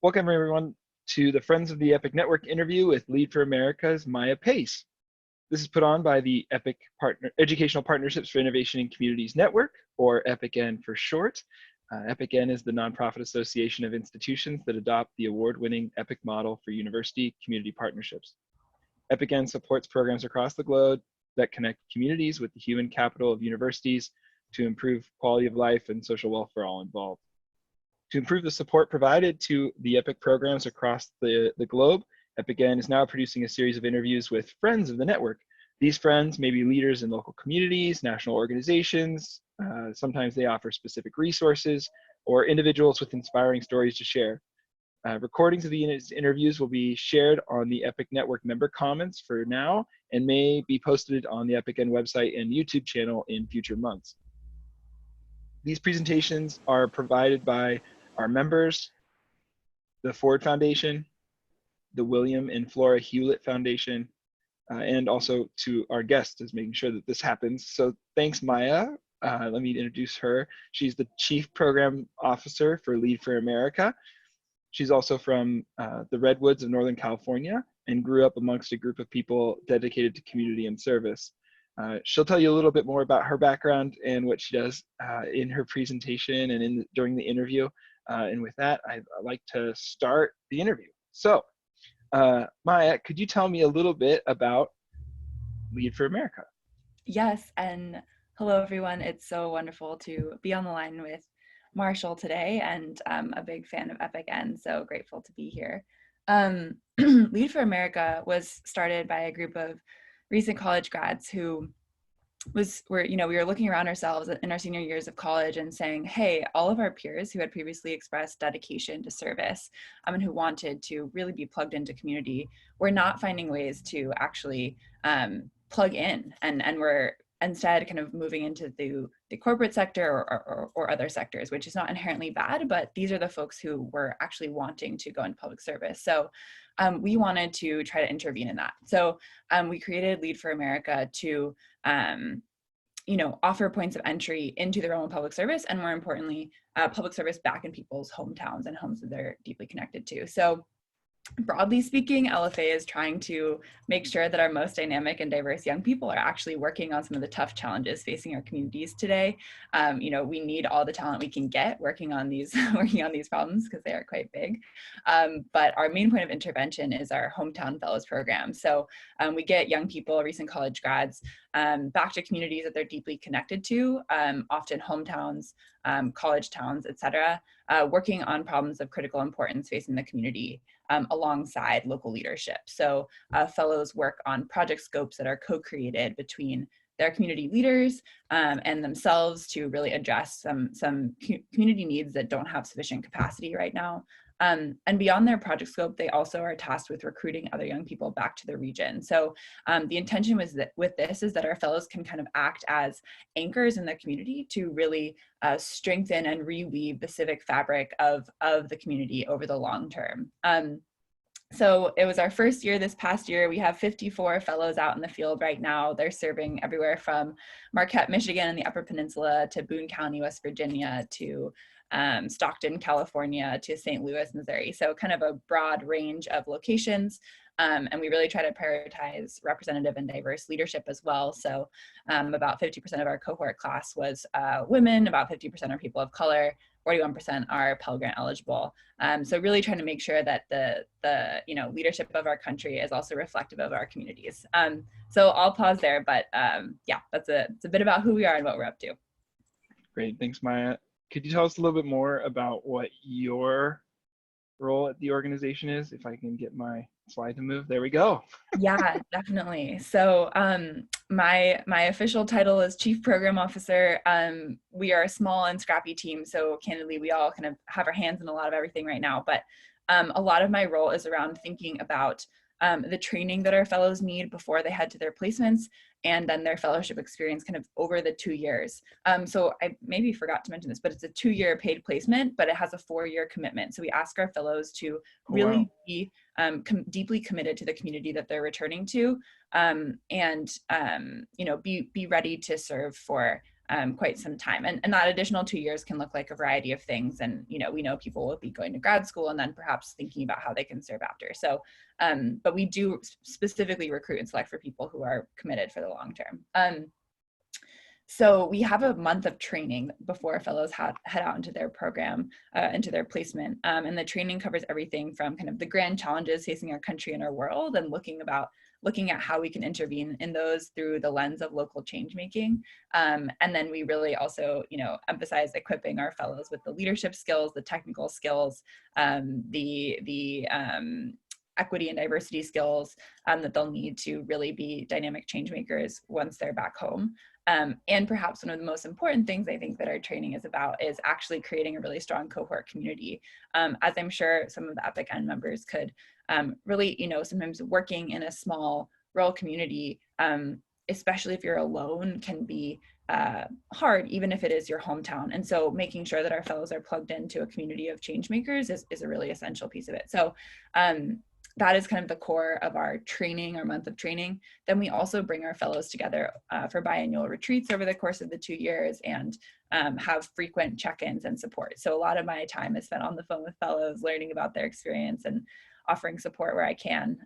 Welcome everyone to the Friends of the Epic Network interview with Lead for America's Maya Pace. This is put on by the Educational Partnerships for Innovation in Communities Network, or EPIC-N for short. EPIC-N is the nonprofit association of institutions that adopt the award-winning EPIC model for university community partnerships. EPIC-N supports programs across the globe that connect communities with the human capital of universities to improve quality of life and social wealth for all involved. To improve the support provided to the EPIC programs across the globe, EPIC-N is now producing a series of interviews with friends of the network. These friends may be leaders in local communities, national organizations, sometimes they offer specific resources, or individuals with inspiring stories to share. Recordings of the interviews will be shared on the EPIC Network member comments for now, and may be posted on the EPIC-N website and YouTube channel in future months. These presentations are provided by our members, the Ford Foundation, the William and Flora Hewlett Foundation, and also to our guest is making sure that this happens. So thanks, Maya. Let me introduce her. She's the Chief Program Officer for Lead for America. She's also from the Redwoods of Northern California and grew up amongst a group of people dedicated to community and service. She'll tell you a little bit more about her background and what she does in her presentation and during the interview. And with that, I'd like to start the interview. So, Maya, could you tell me a little bit about Lead for America? Yes, and hello everyone. It's so wonderful to be on the line with Marshall today, and I'm a big fan of EPIC-N, so grateful to be here. Lead for America was started by a group of recent college grads who we were looking around ourselves in our senior years of college and saying, hey, all of our peers who had previously expressed dedication to service and who wanted to really be plugged into community were not finding ways to actually plug in, and were instead kind of moving into the corporate sector or other sectors, which is not inherently bad, but these are the folks who were actually wanting to go into public service. So we wanted to try to intervene in that. So we created Lead for America to offer points of entry into the realm of public service, and more importantly, public service back in people's hometowns and homes that they're deeply connected to. So broadly speaking, LFA is trying to make sure that our most dynamic and diverse young people are actually working on some of the tough challenges facing our communities today. We need all the talent we can get working on these problems because they are quite big. But our main point of intervention is our Hometown Fellows program. So we get young people, recent college grads, back to communities that they're deeply connected to, often hometowns, college towns, et cetera, working on problems of critical importance facing the community alongside local leadership. So fellows work on project scopes that are co-created between their community leaders and themselves to really address some community needs that don't have sufficient capacity right now. And beyond their project scope, they also are tasked with recruiting other young people back to the region. So the intention was that with this is that our fellows can kind of act as anchors in the community to really strengthen and reweave the civic fabric of the community over the long term. So it was our first year this past year. We have 54 fellows out in the field right now. They're serving everywhere from Marquette, Michigan and the Upper Peninsula to Boone County, West Virginia, to Stockton, California, to St. Louis, Missouri. So kind of a broad range of locations. And we really try to prioritize representative and diverse leadership as well. So about 50% of our cohort class was women, about 50% are people of color, 41% are Pell Grant eligible. So really trying to make sure that the leadership of our country is also reflective of our communities. So I'll pause there, but yeah, it's a bit about who we are and what we're up to. Great, thanks, Maya. Could you tell us a little bit more about what your role at the organization is? If I can get my slide to move, there we go. Yeah, definitely. So my official title is Chief Program Officer. We are a small and scrappy team, so candidly, we all kind of have our hands in a lot of everything right now. But a lot of my role is around thinking about the training that our fellows need before they head to their placements, and then their fellowship experience kind of over the 2 years. So I maybe forgot to mention this, but it's a 2-year paid placement, but it has a 4-year commitment. So we ask our fellows to really be deeply committed to the community that they're returning to, and be ready to serve for quite some time. And that additional 2 years can look like a variety of things. And, we know people will be going to grad school and then perhaps thinking about how they can serve after. So, but we do specifically recruit and select for people who are committed for the long term. So we have a month of training before fellows head out into their program, into their placement. And the training covers everything from kind of the grand challenges facing our country and our world, and looking at how we can intervene in those through the lens of local change making. And then we really also, emphasize equipping our fellows with the leadership skills, the technical skills, the equity and diversity skills that they'll need to really be dynamic change makers once they're back home. And perhaps one of the most important things I think that our training is about is actually creating a really strong cohort community. As I'm sure some of the EPIC N members could really, sometimes working in a small rural community, especially if you're alone, can be hard, even if it is your hometown. And so making sure that our fellows are plugged into a community of change makers is a really essential piece of it. So that is kind of the core of our training, our month of training. Then we also bring our fellows together for biannual retreats over the course of the 2 years, and have frequent check-ins and support. So a lot of my time is spent on the phone with fellows, learning about their experience and offering support where I can,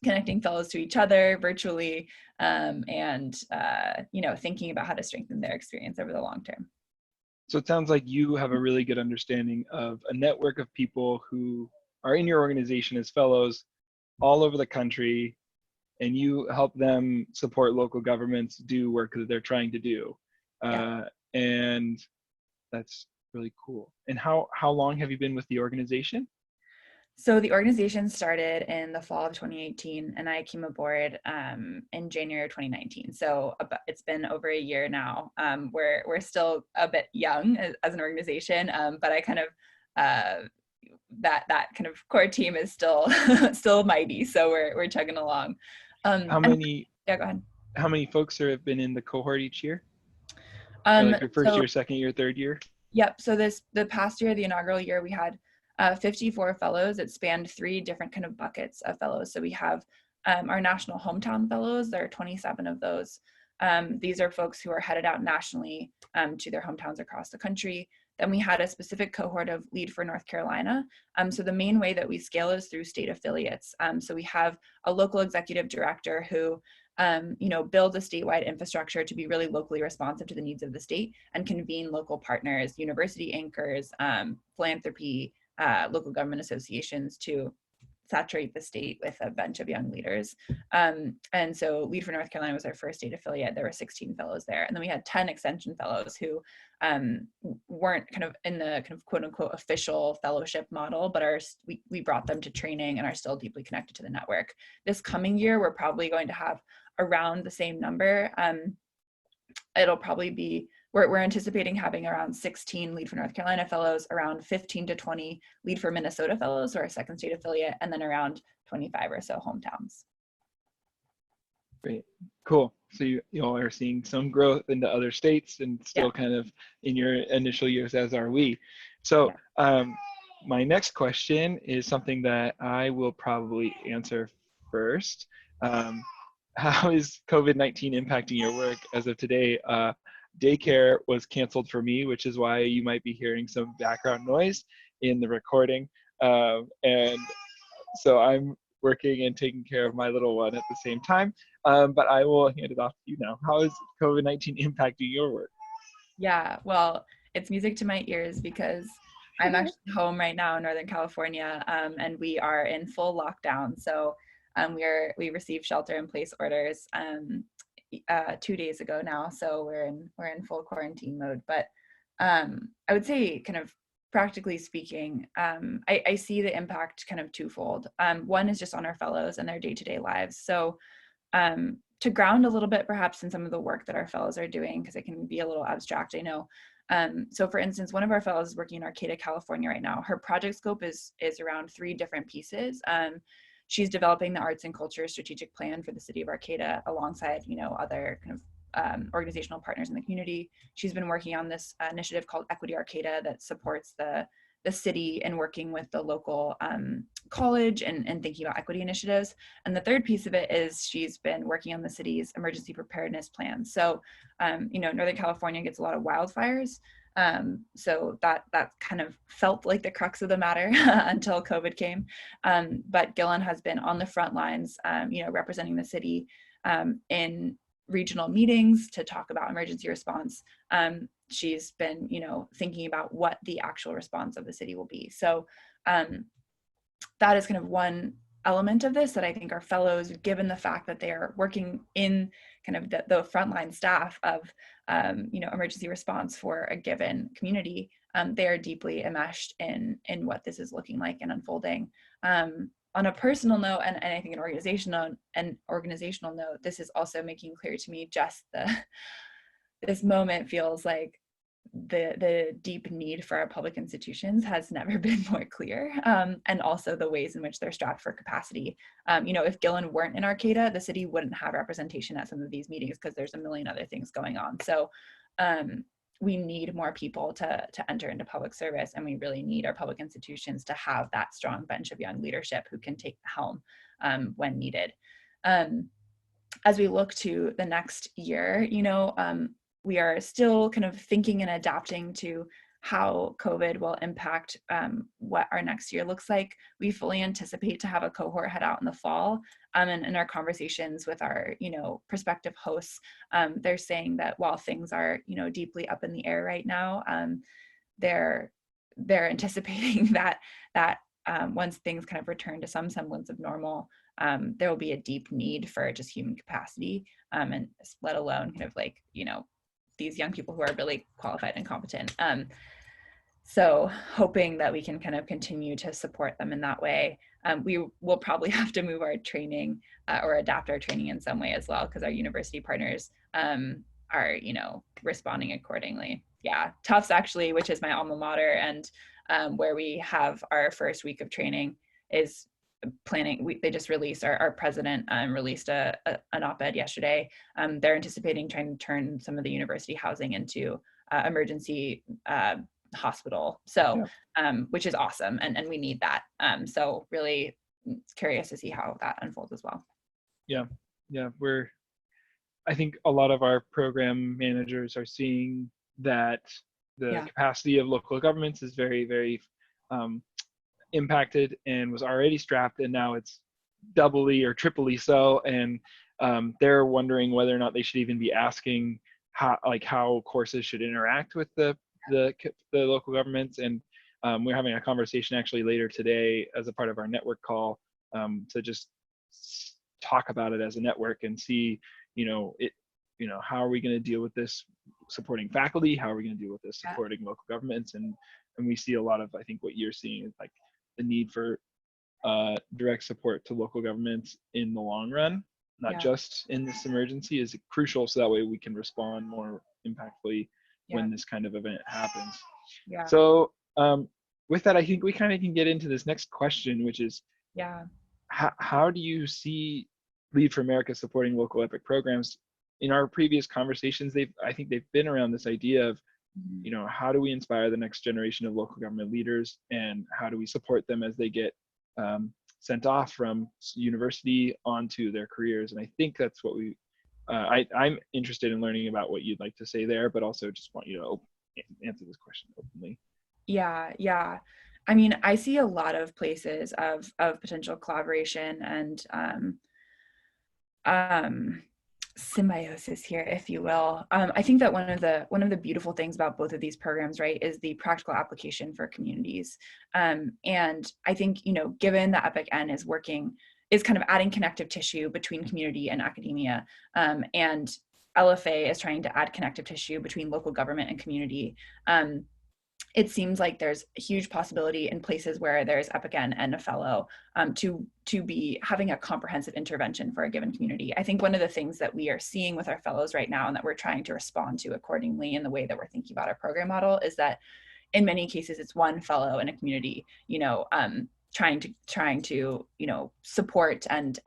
connecting fellows to each other virtually, and thinking about how to strengthen their experience over the long term. So it sounds like you have a really good understanding of a network of people who are in your organization as fellows all over the country, and you help them support local governments do work that they're trying to do. And that's really cool. And how long have you been with the organization? So the organization started in the fall of 2018, and I came aboard in January of 2019. So it's been over a year now. We're still a bit young as an organization, but I kind of that kind of core team is still still mighty. So we're chugging along. How many? Yeah, go ahead. How many folks have been in the cohort each year? Like your first year, second year, third year? Yep. So the past year, the inaugural year, we had 54 fellows. It spanned 3 different kind of buckets of fellows. So we have our national hometown fellows. There are 27 of those. These are folks who are headed out nationally to their hometowns across the country. Then we had a specific cohort of Lead for North Carolina. So the main way that we scale is through state affiliates. So we have a local executive director who builds a statewide infrastructure to be really locally responsive to the needs of the state, and convene local partners, university anchors, philanthropy, local government associations to saturate the state with a bunch of young leaders. And so Lead for North Carolina was our first state affiliate. There were 16 fellows there. And then we had 10 extension fellows who weren't kind of in the kind of quote unquote official fellowship model, but we brought them to training and are still deeply connected to the network. This coming year, we're probably going to have around the same number. It'll probably be, we're anticipating having around 16 Lead for North Carolina fellows, around 15 to 20 Lead for Minnesota fellows, or our second state affiliate, and then around 25 or so hometowns. Great, cool. So you all are seeing some growth into other states, and still kind of in your initial years, as are we. So my next question is something that I will probably answer first. How is COVID-19 impacting your work? As of today, daycare was canceled for me, which is why you might be hearing some background noise in the recording. And so I'm working and taking care of my little one at the same time. But I will hand it off to you now. How is COVID-19 impacting your work? Yeah, well, it's music to my ears because I'm actually home right now in Northern California, and we are in full lockdown. So we received shelter-in-place orders 2 days ago now, so we're in full quarantine mode. But I would say, kind of practically speaking, I see the impact kind of twofold. One is just on our fellows and their day-to-day lives. So to ground a little bit, perhaps, in some of the work that our fellows are doing, because it can be a little abstract, I know. So for instance, one of our fellows is working in Arcata, California right now. Her project scope is around 3 different pieces. She's developing the arts and culture strategic plan for the city of Arcata alongside, other kind of organizational partners in the community. She's been working on this initiative called Equity Arcata that supports the the city and working with the local college and thinking about equity initiatives. And the third piece of it is she's been working on the city's emergency preparedness plan. So, Northern California gets a lot of wildfires. So that kind of felt like the crux of the matter until COVID came. But Gillen has been on the front lines, representing the city in regional meetings to talk about emergency response. She's been, thinking about what the actual response of the city will be. So that is kind of one element of this that I think our fellows, given the fact that they are working in kind of the frontline staff of, emergency response for a given community, they are deeply enmeshed in what this is looking like and unfolding. On a personal note, and I think an organizational note, this is also making clear to me just this moment feels like the deep need for our public institutions has never been more clear, and also the ways in which they're strapped for capacity. If Gillen weren't in Arcata, the city wouldn't have representation at some of these meetings because there's a million other things going on. So we need more people to enter into public service, and we really need our public institutions to have that strong bench of young leadership who can take the helm when needed. As we look to the next year, we are still kind of thinking and adapting to how COVID will impact what our next year looks like. We fully anticipate to have a cohort head out in the fall. And in our conversations with our, prospective hosts, they're saying that while things are, deeply up in the air right now, they're anticipating that once things kind of return to some semblance of normal, there will be a deep need for just human capacity, and let alone kind of like, these young people who are really qualified and competent. So hoping that we can kind of continue to support them in that way. We will probably have to move our training or adapt our training in some way as well, because our university partners are, responding accordingly. Yeah, Tufts actually, which is my alma mater, and where we have our first week of training, is planning. They just released, our president released an op-ed yesterday. They're anticipating trying to turn some of the university housing into emergency hospital. So, which is awesome, and we need that. So really curious to see how that unfolds as well. Yeah, I think a lot of our program managers are seeing that the capacity of local governments is very, very impacted and was already strapped, and now it's doubly or triply so. And they're wondering whether or not they should even be asking how courses should interact with the local governments. And we're having a conversation actually later today as a part of our network call to just talk about it as a network and see, how are we going to deal with this supporting faculty? How are we going to deal with this supporting local governments? And we see a lot of, I think what you're seeing is like the need for direct support to local governments in the long run, not just in this emergency, is crucial, so that way we can respond more impactfully when this kind of event happens. So with that, I think we kind of can get into this next question, which is how do you see Lead for America supporting local EPIC programs? In our previous conversations, I think they've been around this idea of, how do we inspire the next generation of local government leaders, and how do we support them as they get sent off from university onto their careers? And I think that's what I'm interested in learning about what you'd like to say there, but also just want you to answer this question openly. Yeah. I mean, I see a lot of places of potential collaboration and symbiosis here, if you will. I think that one of the beautiful things about both of these programs, right, is the practical application for communities. And I think, given that EPIC-N is kind of adding connective tissue between community and academia, and LFA is trying to add connective tissue between local government and community, it seems like there's a huge possibility in places where there's EPIC-N and a fellow to be having a comprehensive intervention for a given community. I think one of the things that we are seeing with our fellows right now, and that we're trying to respond to accordingly in the way that we're thinking about our program model, is that in many cases it's one fellow in a community, trying to support and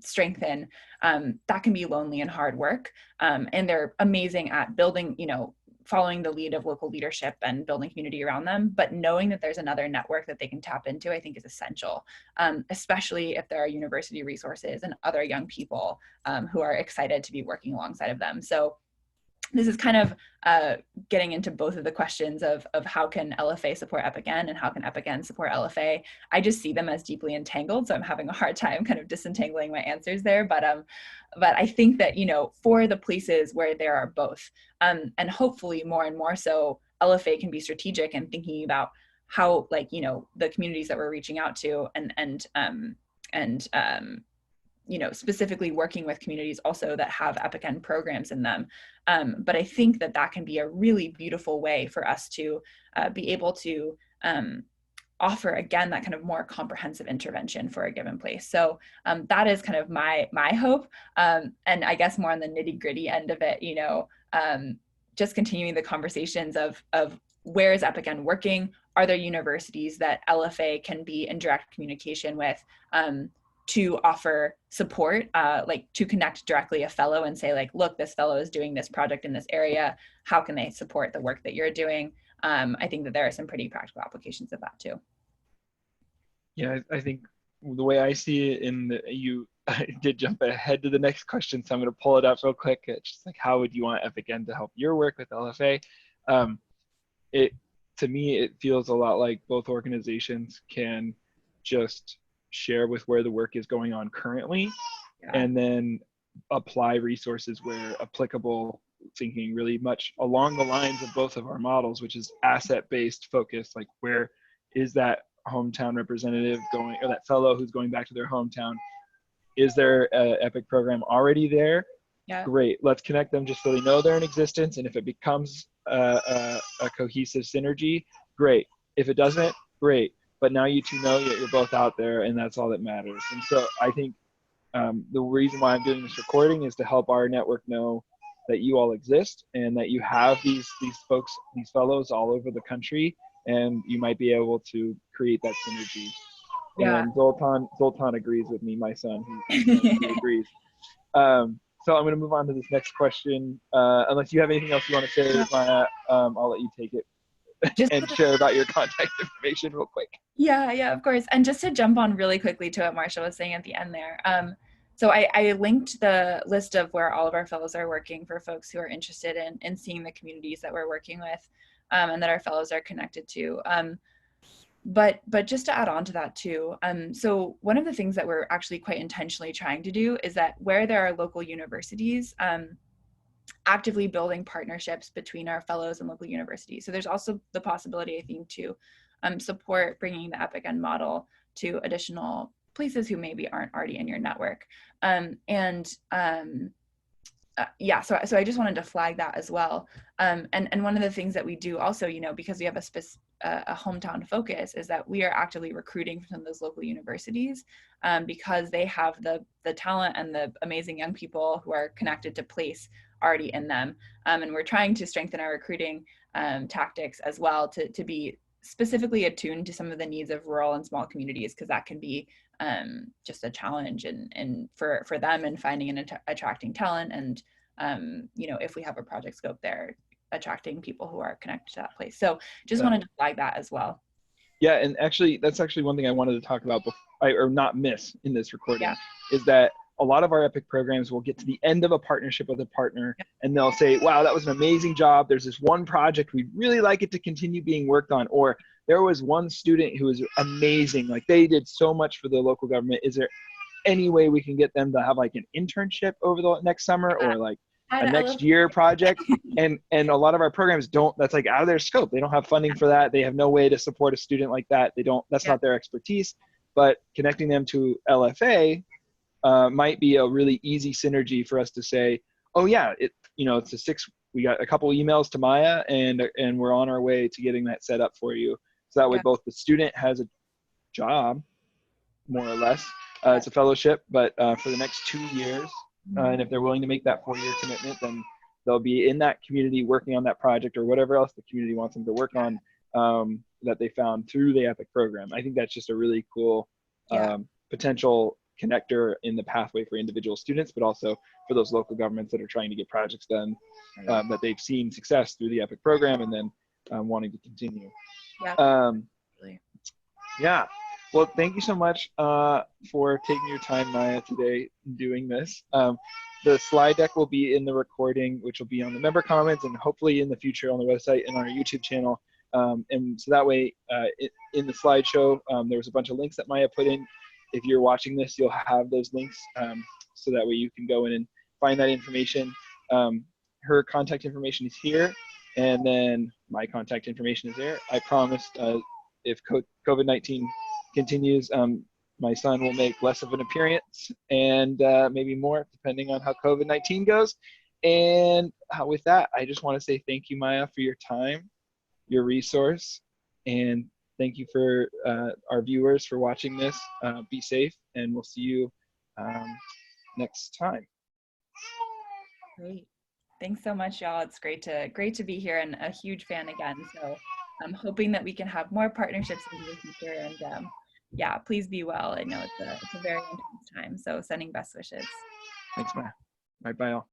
strengthen. That can be lonely and hard work, and they're amazing at building, following the lead of local leadership and building community around them, but knowing that there's another network that they can tap into, I think is essential, especially if there are university resources and other young people who are excited to be working alongside of them. So this is kind of getting into both of the questions of how can LFA support EPIC-N and how can EPIC-N support LFA. I just see them as deeply entangled, so I'm having a hard time kind of disentangling my answers there. But I think that, you know, for the places where there are both, and hopefully more and more so, LFA can be strategic and thinking about how, like, you know, the communities that we're reaching out to and you know, specifically working with communities also that have EPIC-N programs in them. But I think that that can be a really beautiful way for us to be able to offer, again, that kind of more comprehensive intervention for a given place. So that is kind of my hope. And I guess more on the nitty gritty end of it, you know, just continuing the conversations of where is EPIC-N working? Are there universities that LFA can be in direct communication with to offer support, like to connect directly a fellow and say, like, look, this fellow is doing this project in this area. How can they support the work that you're doing? I think that there are some pretty practical applications of that too. Yeah, I think the way I see it you did jump ahead to the next question, so I'm going to pull it up real quick. It's just like, how would you want EPIC-N to help your work with LFA? To me, it feels a lot like both organizations can just share with where the work is going on currently, and then apply resources where applicable, thinking really much along the lines of both of our models, which is asset-based focus, like where is that hometown representative going, or that fellow who's going back to their hometown, is there an EPIC program already there? Yeah. Great, let's connect them just so they know they're in existence, and if it becomes a cohesive synergy, great. If it doesn't, great. But now you two know that you're both out there, and that's all that matters. And so I think the reason why I'm doing this recording is to help our network know that you all exist and that you have these folks, these fellows all over the country, and you might be able to create that synergy. Yeah. And Zoltan agrees with me, my son. He agrees. So I'm going to move on to this next question. Unless you have anything else you want to say, Maya, I'll let you take it. And share about your contact information real quick. Yeah, of course. And just to jump on really quickly to what Marsha was saying at the end there. So I linked the list of where all of our fellows are working for folks who are interested in seeing the communities that we're working with and that our fellows are connected to. But just to add on to that too, so one of the things that we're actually quite intentionally trying to do is that where there are local universities, actively building partnerships between our fellows and local universities. So there's also the possibility, I think, to support bringing the EPIC-N model to additional places who maybe aren't already in your network. Yeah, so I just wanted to flag that as well. And one of the things that we do also, you know, because we have a hometown focus, is that we are actively recruiting from those local universities because they have the talent and the amazing young people who are connected to place already in them. And we're trying to strengthen our recruiting tactics as well to be specifically attuned to some of the needs of rural and small communities, because that can be just a challenge and for them in finding and attracting talent. And you know, if we have a project scope there, attracting people who are connected to that place. So just wanted to flag that as well. Yeah, and actually, that's actually one thing I wanted to talk about or not miss in this recording, is that a lot of our EPIC programs will get to the end of a partnership with a partner, and they'll say, wow, that was an amazing job. There's this one project, we'd really like it to continue being worked on. Or there was one student who was amazing. Like, they did so much for the local government. Is there any way we can get them to have like an internship over the next summer, or like a next year project? And a lot of our programs don't, that's like out of their scope. They don't have funding for that. They have no way to support a student like that. That's not their expertise. But connecting them to LFA might be a really easy synergy for us to say, oh yeah, we got a couple emails to Maya, and we're on our way to getting that set up for you. So that way both the student has a job, more or less. It's a fellowship, but for the next 2 years, and if they're willing to make that 4-year commitment, then they'll be in that community working on that project or whatever else the community wants them to work on that they found through the EPIC program. I think that's just a really cool potential connector in the pathway for individual students, but also for those local governments that are trying to get projects done that they've seen success through the EPIC program and then wanting to continue. Yeah. Yeah. Well, thank you so much for taking your time, Maya, today doing this. The slide deck will be in the recording, which will be on the member comments and hopefully in the future on the website and on our YouTube channel. And so that way, in the slideshow, there was a bunch of links that Maya put in. If you're watching this, you'll have those links, so that way you can go in and find that information. Her contact information is here, and then my contact information is there. I promised if COVID-19 continues, my son will make less of an appearance and maybe more, depending on how COVID-19 goes. And with that, I just want to say thank you, Maya, for your time, your resource, and thank you for our viewers for watching this. Be safe, and we'll see you next time. Great. Thanks so much, y'all. It's great to be here, and a huge fan again. So I'm hoping that we can have more partnerships into the future. And yeah, please be well. I know it's a very intense time. So sending best wishes. Thanks, Maya. Bye, all.